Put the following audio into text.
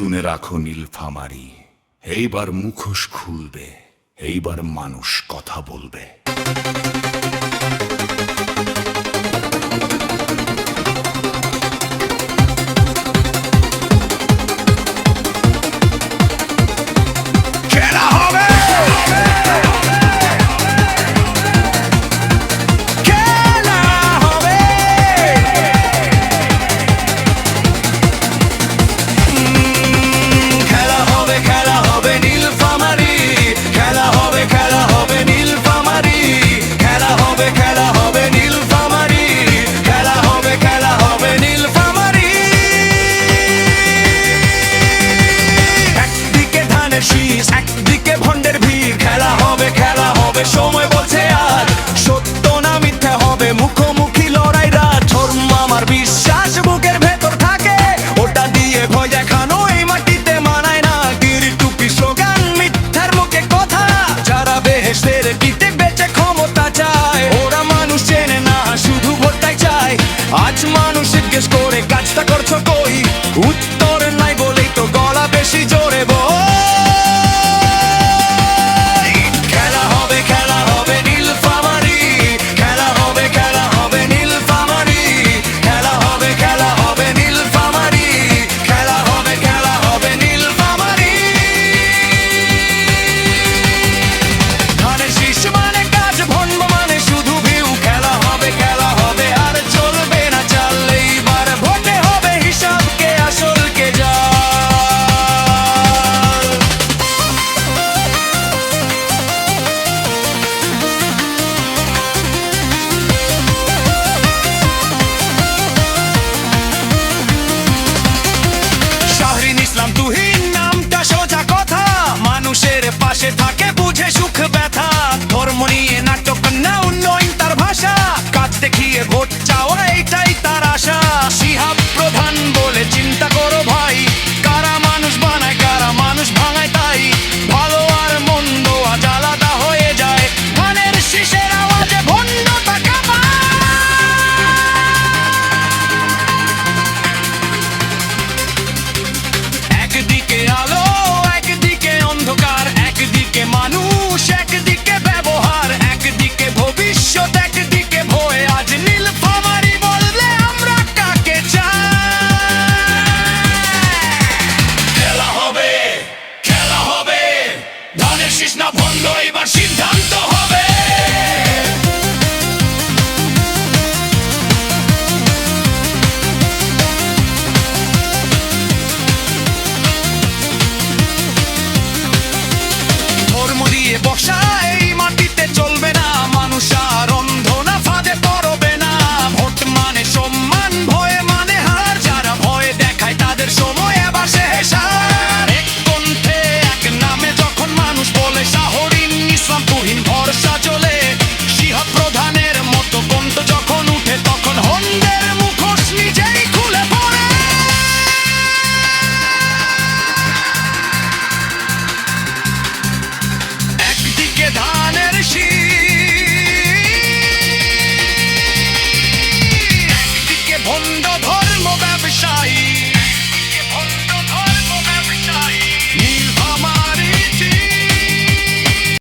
শুনে রাখো নীলফামারী, এইবার মুখোশ খুলবে, এইবার মানুষ কথা বলবে। একদিকে ভন্ডের ভিড়, খেলা হবে সময় বলছে আর সত্য না মিথ্যা হবে মুখোমুখি লড়াই রাত। ধর্ম আমার বিশ্বাস বুকের ভেতর থাকে, ওটা দিয়ে ভয় দেখানো এই মাটিতে মানায় না। গিরি টুপি স্লোগান মিথ্যার মুখে কথা, যারা বেহেশতের গীতে বেঁচে ক্ষমতা চায় ওরা মানুষ চেনে না, শুধু ভোটটাই চায়। আজ মানুষ জিজ্ঞেস করে কাজটা করছো কই, উত্তর নাই বলেই তো গলা বেশি জোরে বল। পাশে থাকে বুঝে সুখ ব্যথা, ধর্ম নিয়ে নাটক না উন্নয়ন তার ভাষা, কাজ দেখিয়ে ভোট